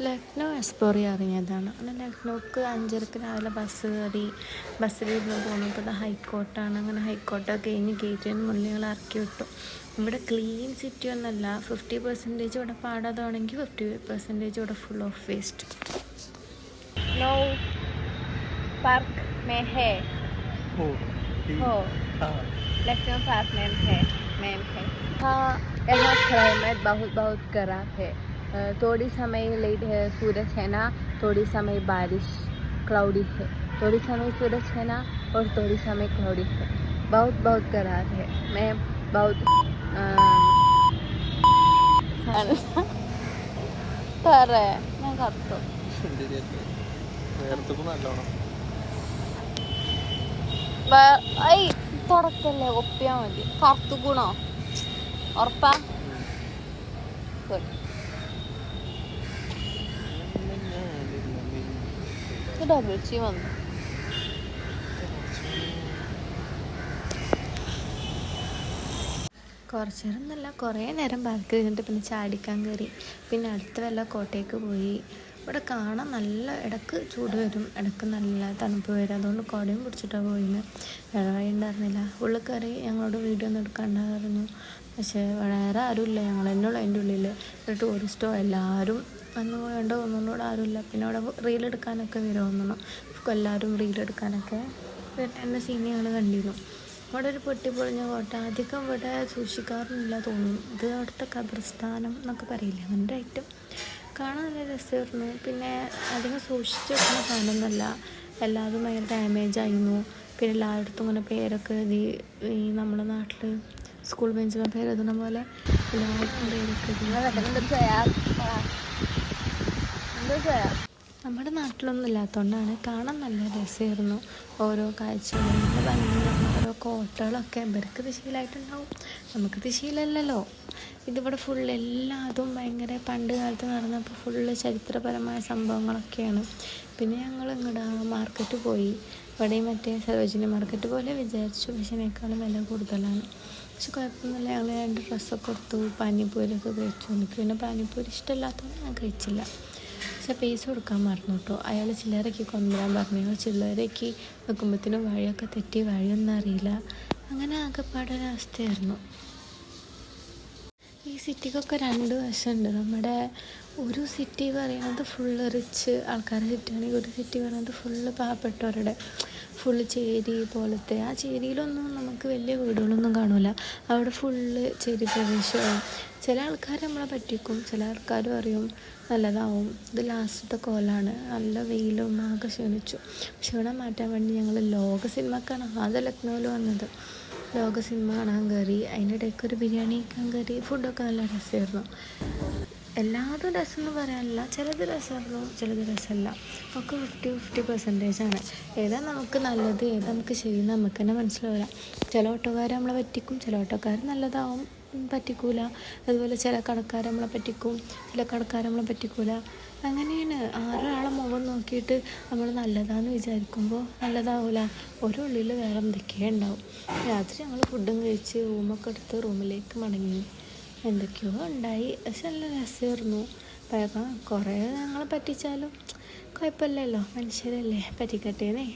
Lucknow explore ചെയ്യാറിയതാണ്. അങ്ങനെ ലക്നൗക്ക് 5:30 രാവിലെ bus കയറി. ബസ്സിലിരുന്ന് പോകുമ്പോൾ ഹൈക്കോർട്ടാണ്. അങ്ങനെ ഹൈക്കോട്ടൊക്കെ കഴിഞ്ഞ് ഗേറ്റിന് മുന്നിൽ ഞങ്ങൾ ഇറക്കി വിട്ടു. ഇവിടെ ക്ലീൻ സിറ്റി ഒന്നല്ല. 50% ഇവിടെ പാടാതാണെങ്കിൽ 50% ഇവിടെ full of waste. No park മേ ഹേ लखनऊ पार्क में है हाँ यहाँ क्लाइमेट बहुत खराब है. थोड़ी समय लेट है सूरज है ना, थोड़ी समय बारिश क्लाउडी है, थोड़ी समय सूरज है ना और थोड़ी समय क्लाउडी है. बहुत खराब है. मैं बहुत कर रहा है मैं करता തുടക്കല്ലേ ഒപ്പിയാ മതി. കറുത്തു ഗുണോ ഉറപ്പാ? ഡബിൾ ചി വന്നു. കുറച്ച് നേരം എന്നല്ല, കുറേ നേരം പാർക്ക് കഴിഞ്ഞിട്ട് പിന്നെ ചാടിക്കാൻ കയറി. പിന്നെ അടുത്ത വല്ല കോട്ടയ്ക്ക് പോയി. ഇവിടെ കാണാൻ നല്ല, ഇടയ്ക്ക് ചൂട് വരും, ഇടയ്ക്ക് നല്ല തണുപ്പ് വരും. അതുകൊണ്ട് കുടയും പിടിച്ചിട്ടാണ് പോയിന്ന്. വഴി ഉണ്ടായിരുന്നില്ല. ഉള്ളിൽ കയറി ഞങ്ങളോട് വീഡിയോ ഒന്നും എടുക്കാണ്ടായിരുന്നു. പക്ഷേ വേറെ ആരുമില്ല, ഞങ്ങൾ തന്നെയുള്ളൂ അതിൻ്റെ ഉള്ളിൽ. ഒരു ടൂറിസ്റ്റോ എല്ലാവരും വന്ന് പോയതുകൊണ്ട് ഒന്നുകൂടെ ആരുമില്ല. പിന്നെ അവിടെ റീലെടുക്കാനൊക്കെ വരുമെന്നു. എല്ലാവരും റീലെടുക്കാനൊക്കെ എന്നെ സീനി ഞങ്ങൾ കണ്ടിരുന്നു. അവിടെ ഒരു പൊട്ടിപ്പൊളിഞ്ഞ കോട്ട. അധികം ഇവിടെ സൂക്ഷിക്കാറില്ല തോന്നുന്നു. ഇത് അവിടുത്തെ ഖബർസ്ഥാനം എന്നൊക്കെ പറയില്ലേ, അങ്ങനത്തെ ഐറ്റം. കാണാൻ നല്ല രസമായിരുന്നു. പിന്നെ അധികം സൂക്ഷിച്ച് വെക്കുന്ന സാധനമൊന്നുമല്ല. എല്ലാവരും ഭയങ്കര ഡാമേജ് ആയിരുന്നു. പിന്നെ എല്ലായിടത്തും ഇങ്ങനെ പേരൊക്കെ എഴുതി, ഈ നമ്മുടെ നാട്ടിൽ സ്കൂൾ ബെഞ്ചിലെ പേരെഴുതുന്ന പോലെ എല്ലാവർക്കും പേരൊക്കെ എഴുതി. നമ്മുടെ നാട്ടിലൊന്നും ഇല്ലാത്തതുകൊണ്ടാണ്. കാണാൻ നല്ല രസമായിരുന്നു. ഓരോ കാഴ്ചകളും ഭംഗിയുള്ള ഓരോ കോട്ടകളൊക്കെ. ഇവർക്ക് ശീലമായിട്ടുണ്ടാവും, നമുക്ക് ശീലമല്ലല്ലോ. ഇതിവിടെ ഫുൾ എല്ലാതും ഭയങ്കര പണ്ട് കാലത്ത് നടന്നപ്പോൾ ഫുള്ള് ചരിത്രപരമായ സംഭവങ്ങളൊക്കെയാണ്. പിന്നെ ഞങ്ങൾ ഇങ്ങോട്ട് മാർക്കറ്റ് പോയി. ഇവിടെയും മറ്റേ സരോജിനി മാർക്കറ്റ് പോലെ വിചാരിച്ചു, പക്ഷേ അതിനേക്കാളും വില കൂടുതലാണ്. പക്ഷെ കുഴപ്പമൊന്നുമില്ല. ഞങ്ങൾ 2 ഡ്രസ്സൊക്കെ എടുത്തു. പാനിപ്പൂരിയൊക്കെ കഴിച്ചു. എനിക്ക് പിന്നെ പാനിപ്പൂരി ഇഷ്ടമില്ലാത്തതുകൊണ്ട് ഞാൻ കഴിച്ചില്ല. പക്ഷെ പൈസ കൊടുക്കാൻ മറന്നു കേട്ടോ. അയാൾ ചില്ലറയ്ക്ക് കൊണ്ടുവരാൻ പറഞ്ഞു. ഞങ്ങൾ ചില്ലറയ്ക്ക് വെക്കുമ്പോഴത്തേനും വഴിയൊക്കെ തെറ്റി, വഴിയൊന്നും അറിയില്ല. അങ്ങനെ ആകെപ്പാടൊരവസ്ഥയായിരുന്നു. ഈ സിറ്റിക്കൊക്കെ 2 വശമുണ്ട്. നമ്മുടെ ഒരു സിറ്റി പറയുന്നത് ഫുള്ള് റിച്ച് ആൾക്കാരുടെ സിറ്റിയാണെങ്കിൽ ഒരു സിറ്റി പറയുന്നത് ഫുള്ള് പാവപ്പെട്ടവരുടെ, ഫുള്ള് ചേരി പോലത്തെ. ആ ചേരിയിലൊന്നും നമുക്ക് വലിയ വീടുകളൊന്നും കാണില്ല. അവിടെ ഫുള്ള് ചേരി പ്രദേശമാവും. ചില ആൾക്കാർ നമ്മളെ പറ്റിക്കും, ചില ആൾക്കാർ പറയും നല്ലതാവും. ഇത് ലാസ്റ്റത്തെ കോലാണ്. നല്ല വെയിലും ആകെ ക്ഷണിച്ചു. ക്ഷീണം മാറ്റാൻ വേണ്ടി ഞങ്ങൾ ലോക സിനിമക്കാണ് ആദ്യം ലക്നൗവിൽ വന്നത്. ലോക സിനിമ കാണാൻ കയറി. അതിനിടയ്ക്ക് ഒരു ബിരിയാണി കഴിക്കാൻ കയറി. ഫുഡൊക്കെ നല്ല രസമായിരുന്നു. എല്ലാതും രസം എന്ന് പറയാനില്ല. ചിലത് രസമായിരുന്നു, ചിലത് രസമല്ല. ഒക്കെ 50% ഏതാ നമുക്ക് നല്ലത്, ഏതാ നമുക്ക് ചെയ്യുന്നത് നമുക്ക് തന്നെ മനസ്സിലാവില്ല. ചില ഓട്ടോക്കാർ നമ്മളെ പറ്റിക്കും, ചില ഓട്ടോക്കാർ നല്ലതാവും, പറ്റിക്കൂല. അതുപോലെ ചില കടക്കാർ നമ്മളെ പറ്റിക്കും, ചില കടക്കാർ നമ്മളെ പറ്റിക്കൂല. അങ്ങനെയാണ്. 6 ആളെ മുഖം നോക്കിയിട്ട് നമ്മൾ നല്ലതാണെന്ന് വിചാരിക്കുമ്പോൾ നല്ലതാവില്ല. ഒരു ഉള്ളിൽ വേറെ എന്തൊക്കെയോ ഉണ്ടാവും. രാത്രി ഞങ്ങൾ ഫുഡും കഴിച്ച് റൂമൊക്കെ എടുത്ത് റൂമിലേക്ക് മടങ്ങി. എന്തൊക്കെയോ ഉണ്ടായി. പക്ഷെ നല്ല രസമായിരുന്നു. കുറേ ഞങ്ങളെ പറ്റിച്ചാലും കുഴപ്പമില്ലല്ലോ, മനുഷ്യരല്ലേ, പറ്റിക്കട്ടേന്നേ.